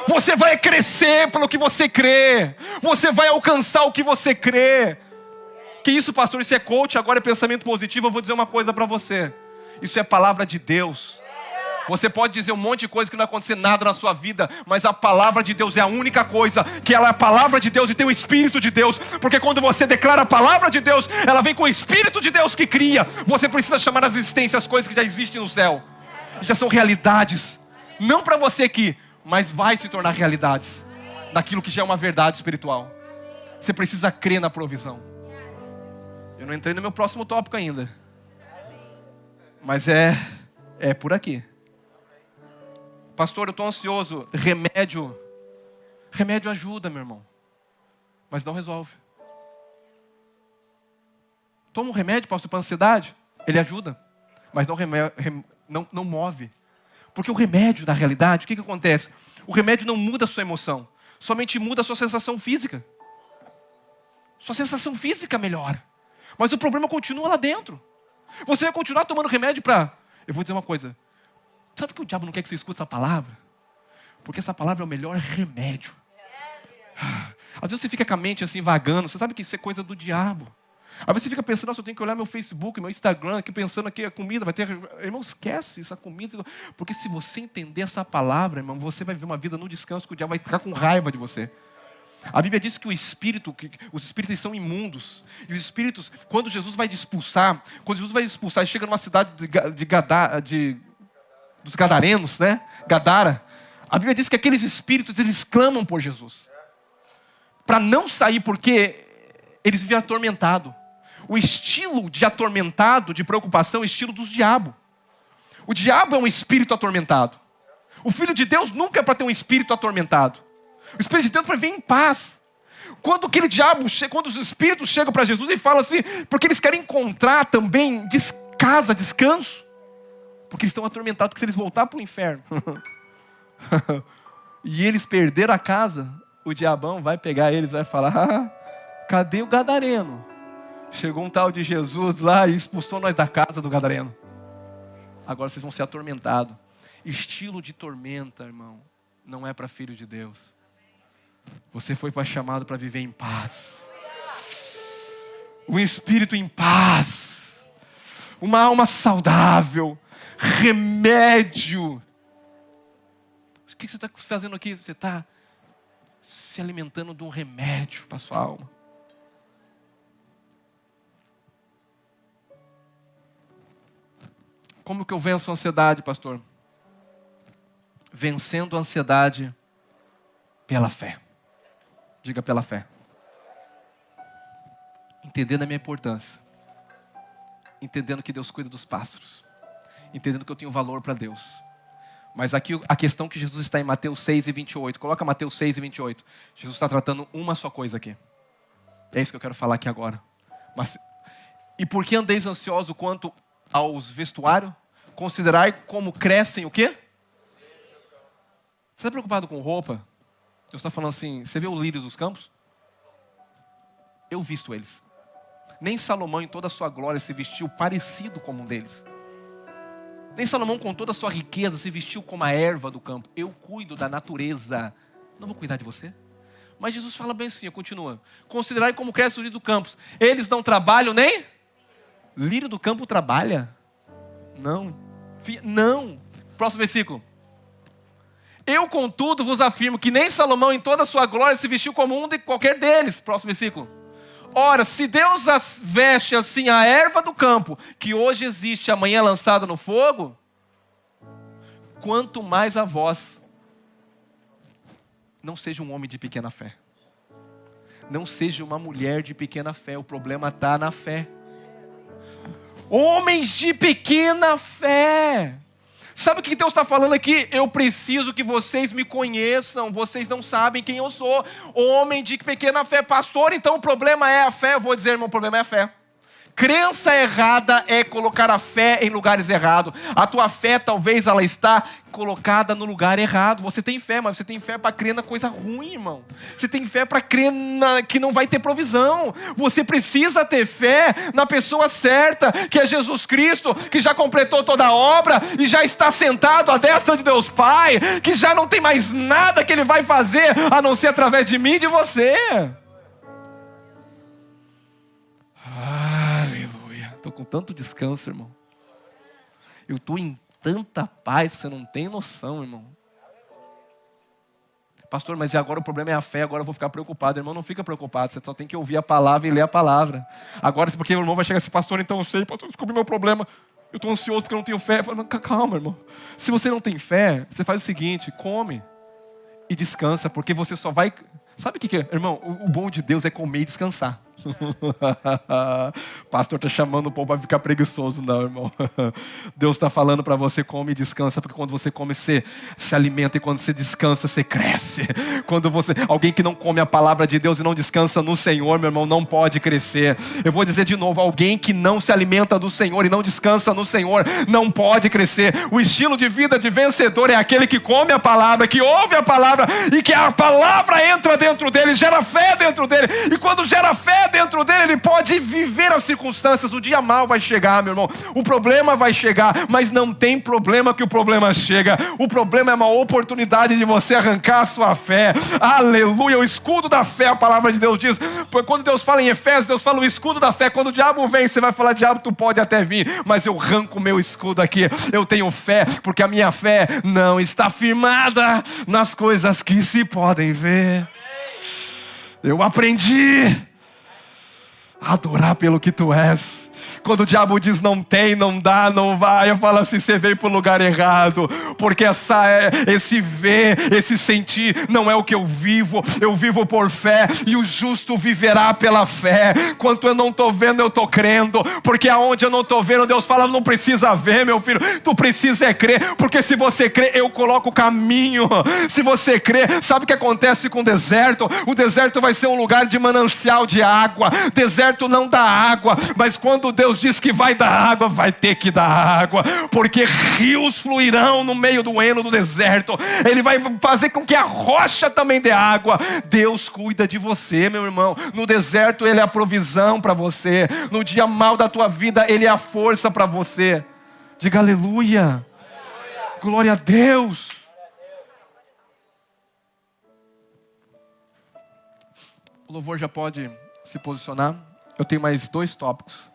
Você vai crescer pelo que você crê, você vai alcançar o que você crê. Que isso, pastor? Isso é coach, agora é pensamento positivo. Eu vou dizer uma coisa para você: isso é palavra de Deus. Você pode dizer um monte de coisa que não vai acontecer nada na sua vida, mas a palavra de Deus é a única coisa, que ela é a palavra de Deus e tem o Espírito de Deus. Porque quando você declara a palavra de Deus, ela vem com o Espírito de Deus que cria. Você precisa chamar as existências as coisas que já existem no céu, já são realidades, não para você aqui, mas vai se tornar realidades daquilo que já é uma verdade espiritual. Você precisa crer na provisão. Eu não entrei no meu próximo tópico ainda, mas é por aqui. Pastor, eu estou ansioso. Remédio ajuda, meu irmão, mas não resolve. Toma um remédio, pastor, para ansiedade, ele ajuda, mas não move. Porque o remédio, na realidade, o que acontece? O remédio não muda a sua emoção, somente muda a sua sensação física. Sua sensação física melhora, mas o problema continua lá dentro. Você vai continuar tomando remédio para... Eu vou dizer uma coisa. Sabe que o diabo não quer que você escute essa palavra? Porque essa palavra é o melhor remédio. Às vezes você fica com a mente assim vagando. Você sabe que isso é coisa do diabo. Aí você fica pensando: nossa, eu tenho que olhar meu Facebook, meu Instagram, aqui pensando que a comida vai ter... Irmão, esquece essa comida. Porque se você entender essa palavra, irmão, você vai viver uma vida no descanso, que o diabo vai ficar com raiva de você. A Bíblia diz que os espíritos são imundos. E os espíritos, quando Jesus vai expulsar, e chega numa cidade dos Gadarenos, né? Gadara. A Bíblia diz que aqueles espíritos, eles clamam por Jesus, para não sair, porque eles vivem atormentados. O estilo de atormentado, de preocupação, é o estilo dos diabos. O diabo é um espírito atormentado. O Filho de Deus nunca é para ter um espírito atormentado. O Espírito de Deus é para viver em paz. Quando os espíritos chegam para Jesus e falam assim, porque eles querem encontrar também descanso. Porque eles estão atormentados, porque se eles voltarem para o inferno e eles perderam a casa, o diabão vai pegar eles e vai falar: cadê o gadareno? Chegou um tal de Jesus lá e expulsou nós da casa do gadareno. Agora vocês vão ser atormentados. Estilo de tormenta, irmão, não é para filho de Deus. Você foi chamado para viver em paz. Um espírito em paz. Uma alma saudável. Remédio. O que você está fazendo aqui? Você está se alimentando de um remédio para a sua alma. Como que eu venço a ansiedade, pastor? Vencendo a ansiedade pela fé. Diga: pela fé. Entendendo a minha importância. Entendendo que Deus cuida dos pássaros. Entendendo que eu tenho valor para Deus. Mas aqui a questão que Jesus está em Mateus 6:28. Coloca Mateus 6:28. Jesus está tratando uma só coisa aqui. É isso que eu quero falar aqui agora. E por que andeis ansioso quanto aos vestuários? Considerai como crescem o quê? Você está preocupado com roupa? Deus está falando assim: você vê os lírios dos campos? Eu visto eles. Nem Salomão em toda a sua glória se vestiu parecido como um deles. Nem Salomão com toda a sua riqueza se vestiu como a erva do campo. Eu cuido da natureza. Não vou cuidar de você? Mas Jesus fala bem assim, continua. Considerai como cresce o lírio do campo. Eles não trabalham nem? Lírio do campo trabalha? Não. Não. Próximo versículo. Eu, contudo, vos afirmo que nem Salomão em toda a sua glória se vestiu como um de qualquer deles. Próximo versículo. Ora, se Deus veste assim a erva do campo, que hoje existe, amanhã é lançada no fogo, quanto mais a vós. Não seja um homem de pequena fé. Não seja uma mulher de pequena fé. O problema está na fé. Homens de pequena fé. Sabe o que Deus está falando aqui? Eu preciso que vocês me conheçam. Vocês não sabem quem eu sou. Homem de pequena fé. Pastor, então o problema é a fé. Eu vou dizer, irmão, o problema é a fé. Crença errada é colocar a fé em lugares errados. A tua fé talvez ela está colocada no lugar errado. Você tem fé, mas você tem fé para crer na coisa ruim, irmão. Você tem fé para crer que não vai ter provisão. Você precisa ter fé na pessoa certa, que é Jesus Cristo, que já completou toda a obra e já está sentado à destra de Deus Pai, que já não tem mais nada que Ele vai fazer a não ser através de mim e de você. Aleluia. Estou com tanto descanso, irmão. Eu estou em tanta paz que você não tem noção, irmão. Pastor, mas agora o problema é a fé, agora eu vou ficar preocupado. Irmão, não fica preocupado, você só tem que ouvir a palavra e ler a palavra. Agora, porque o irmão vai chegar assim, pastor, então eu sei, pastor, descobri meu problema. Eu estou ansioso porque eu não tenho fé. Eu falo, calma, irmão. Se você não tem fé, você faz o seguinte, come e descansa, porque você só vai... Sabe o que é? Irmão, o bom de Deus é comer e descansar. Pastor está chamando o povo para ficar preguiçoso. Não, irmão. Deus está falando para você, come e descansa, porque quando você come, você se alimenta, e quando você descansa, você cresce. Alguém que não come a palavra de Deus e não descansa no Senhor, meu irmão, não pode crescer. Eu vou dizer de novo, alguém que não se alimenta do Senhor e não descansa no Senhor, não pode crescer. O estilo de vida de vencedor é aquele que come a palavra, que ouve a palavra, e que a palavra entra dentro dele, gera fé dentro dele, e quando gera fé dentro dele, ele pode viver as circunstâncias. O dia mal vai chegar, meu irmão. O problema vai chegar, mas não tem problema que o problema chega. O problema é uma oportunidade de você arrancar a sua fé. Aleluia, o escudo da fé, a palavra de Deus diz. Quando Deus fala em Efésios, Deus fala o escudo da fé. Quando o diabo vem, você vai falar, diabo, tu pode até vir, mas eu arranco o meu escudo aqui. Eu tenho fé, porque a minha fé não está firmada nas coisas que se podem ver. Eu aprendi a adorar pelo que tu és. Quando o diabo diz não tem, não dá, não vai, eu falo assim, você veio para o lugar errado, porque esse ver, esse sentir, não é o que eu vivo por fé, e o justo viverá pela fé. Quanto eu não estou vendo, eu estou crendo, porque aonde eu não estou vendo, Deus fala, não precisa ver, meu filho, tu precisa é crer, porque se você crer, eu coloco o caminho. Se você crer, sabe o que acontece com o deserto? O deserto vai ser um lugar de manancial de água. Deserto não dá água, mas quando Deus diz que vai dar água, vai ter que dar água, porque rios fluirão no meio do heno do deserto. Ele vai fazer com que a rocha também dê água. Deus cuida de você, meu irmão. No deserto Ele é a provisão para você. No dia mau da tua vida, Ele é a força para você. Diga aleluia. Glória a Deus. O louvor já pode se posicionar. Eu tenho mais 2 tópicos.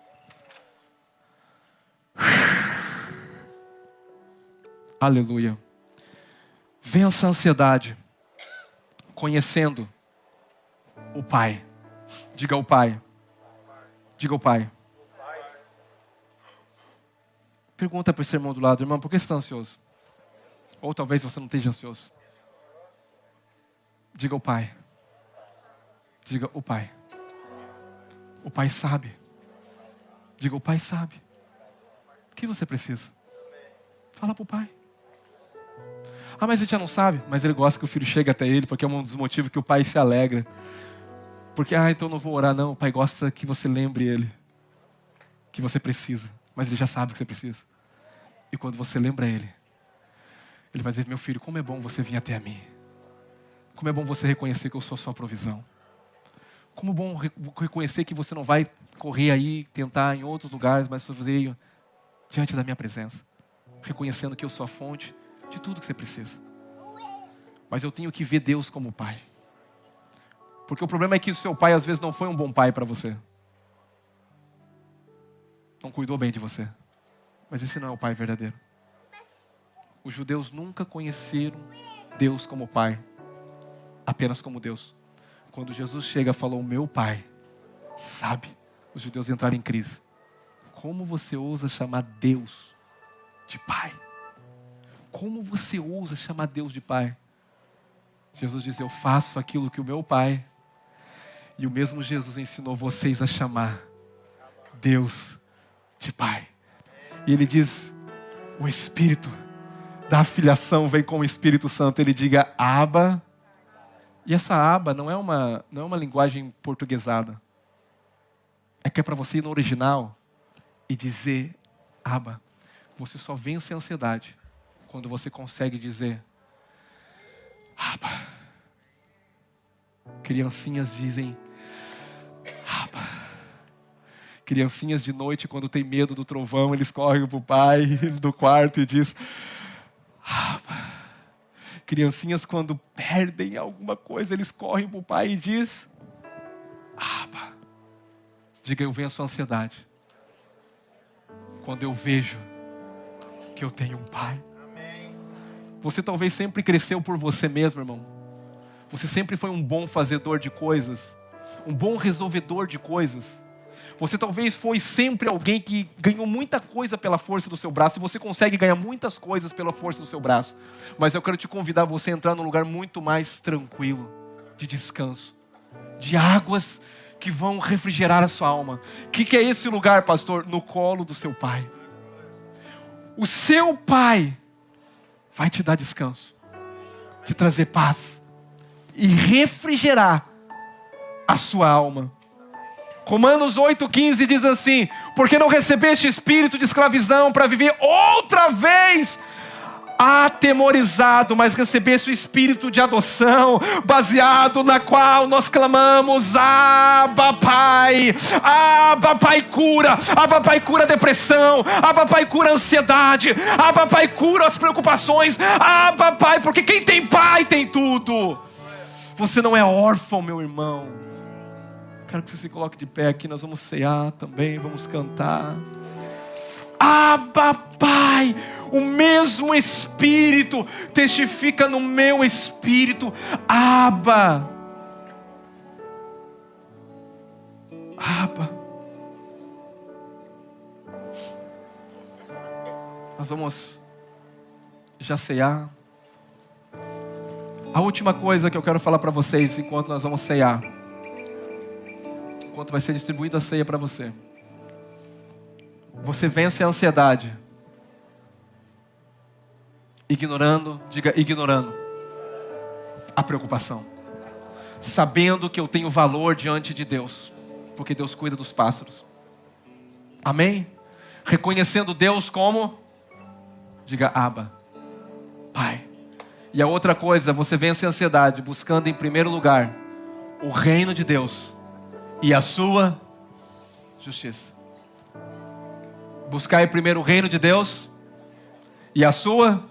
Aleluia. Vença a ansiedade conhecendo o Pai. Diga o Pai. Diga o Pai. Pergunta para esse irmão do lado, irmão, por que você está ansioso? Ou talvez você não esteja ansioso. Diga o Pai. Diga o Pai. O Pai sabe. Diga o Pai sabe. O que você precisa? Fala para o Pai. Ah, mas ele já não sabe. Mas ele gosta que o filho chegue até ele, porque é um dos motivos que o pai se alegra. Porque, então não vou orar não. O pai gosta que você lembre ele que você precisa. Mas ele já sabe que você precisa. E quando você lembra ele, ele vai dizer, meu filho, como é bom você vir até a mim. Como é bom você reconhecer que eu sou a sua provisão. Como bom reconhecer que você não vai correr aí, tentar em outros lugares, mas você veio diante da minha presença, reconhecendo que eu sou a fonte de tudo que você precisa. Mas eu tenho que ver Deus como pai. Porque o problema é que o seu pai às vezes não foi um bom pai para você. Não cuidou bem de você. Mas esse não é o pai verdadeiro. Os judeus nunca conheceram Deus como pai, apenas como Deus. Quando Jesus chega e falou, meu pai, sabe? Os judeus entraram em crise. Como você ousa chamar Deus de pai? Como você ousa chamar Deus de pai? Jesus diz, eu faço aquilo que o meu pai, e o mesmo Jesus ensinou vocês a chamar Deus de pai. E ele diz, o Espírito da filiação vem com o Espírito Santo. Ele diga, Abba. E essa Abba não é uma linguagem portuguesada. É que é para você ir no original e dizer, Abba. Você só vence a ansiedade quando você consegue dizer, Abba. Criancinhas dizem, Abba. Criancinhas de noite, quando tem medo do trovão, eles correm para o pai do quarto e diz, Abba. Criancinhas, quando perdem alguma coisa, eles correm para o pai e diz, Abba. Diga, eu venço a ansiedade quando eu vejo que eu tenho um pai. Você talvez sempre cresceu por você mesmo, irmão. Você sempre foi um bom fazedor de coisas, um bom resolvedor de coisas. Você talvez foi sempre alguém que ganhou muita coisa pela força do seu braço, e você consegue ganhar muitas coisas pela força do seu braço. Mas eu quero te convidar a você a entrar num lugar muito mais tranquilo, de descanso, de águas que vão refrigerar a sua alma. O que é esse lugar, pastor? No colo do seu pai. O seu pai vai te dar descanso, te trazer paz e refrigerar a sua alma. Romanos 8,15 diz assim, porque não recebeste espírito de escravidão para viver outra vez atemorizado, mas recebeste o espírito de adoção, baseado na qual nós clamamos, Abba Pai. Abba Pai cura, Abba Pai cura a depressão, Abba Pai cura a ansiedade, Abba Pai cura as preocupações, Abba Pai, porque quem tem pai tem tudo. Você não é órfão, meu irmão. Quero que você se coloque de pé aqui, nós vamos cear também, vamos cantar. Abba Pai, o mesmo Espírito testifica no meu espírito, Abba. Abba. Nós vamos já cear. A última coisa que eu quero falar para vocês enquanto nós vamos cear, enquanto vai ser distribuída a ceia para você. Você vence a ansiedade ignorando, diga ignorando a preocupação, sabendo que eu tenho valor diante de Deus, porque Deus cuida dos pássaros. Amém? Reconhecendo Deus como, diga Abba, Pai. E a outra coisa, você vence a ansiedade buscando em primeiro lugar o reino de Deus e a sua justiça. Buscar primeiro o reino de Deus e a sua.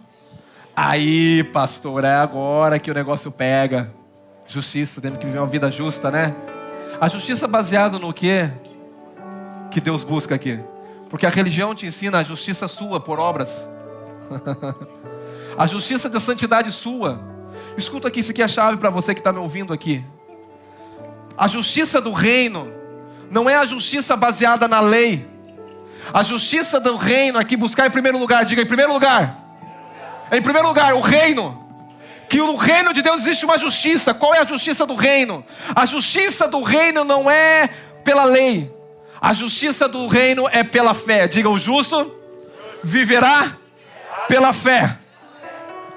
Aí, pastor, é agora que o negócio pega. Justiça, temos que viver uma vida justa, né? A justiça baseada no quê? Que Deus busca aqui. Porque a religião te ensina a justiça sua por obras. A justiça da santidade sua. Escuta aqui, isso aqui é a chave para você que está me ouvindo aqui. A justiça do reino não é a justiça baseada na lei. A justiça do reino aqui, buscar em primeiro lugar, diga em primeiro lugar. Em primeiro lugar, o reino. Que no reino de Deus existe uma justiça. Qual é a justiça do reino? A justiça do reino não é pela lei. A justiça do reino é pela fé. Diga, o justo viverá pela fé.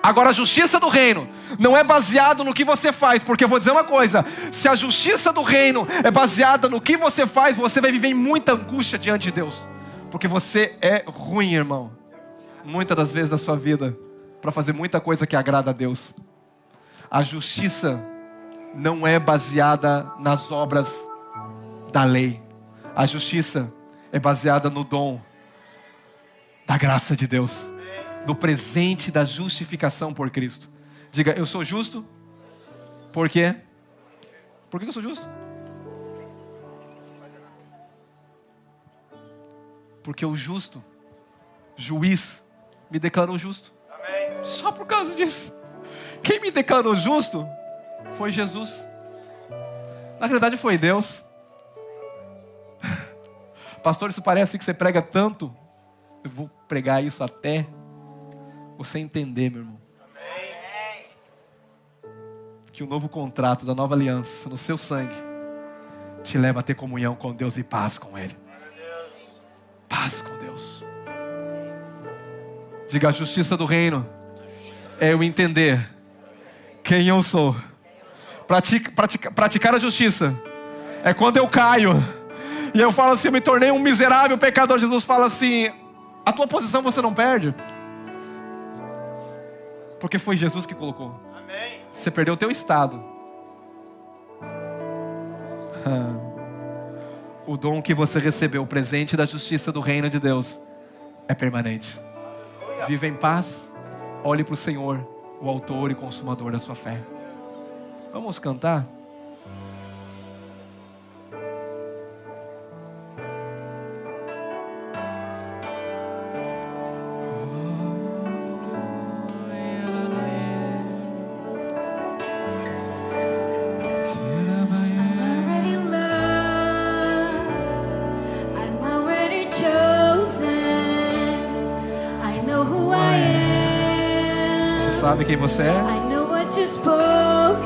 Agora a justiça do reino não é baseado no que você faz, porque eu vou dizer uma coisa, se a justiça do reino é baseada no que você faz, você vai viver em muita angústia diante de Deus, porque você é ruim, irmão, muitas das vezes da sua vida, para fazer muita coisa que agrada a Deus. A justiça não é baseada nas obras da lei. A justiça é baseada no dom da graça de Deus, no presente da justificação por Cristo. Diga, eu sou justo. Por quê? Por que eu sou justo? Porque o justo, juiz, me declarou justo. Amém. Só por causa disso. Quem me declarou justo foi Jesus. Na verdade foi Deus. Pastor, isso parece que você prega tanto. Eu vou pregar isso até você entender, meu irmão. Amém. Que o novo contrato da nova aliança no seu sangue te leva a ter comunhão com Deus e paz com Ele. Paz com Deus. Diga, a justiça do reino é eu entender quem eu sou. Praticar a justiça é quando eu caio e eu falo assim, eu me tornei um miserável pecador. Jesus fala assim, a tua posição você não perde, porque foi Jesus que colocou. Amém. Você perdeu o teu estado. O dom que você recebeu, o presente da justiça do reino de Deus, é permanente. Viva em paz. Olhe para o Senhor, o autor e consumador da sua fé. Vamos cantar? Sabe quem você é? I know what you've spoken.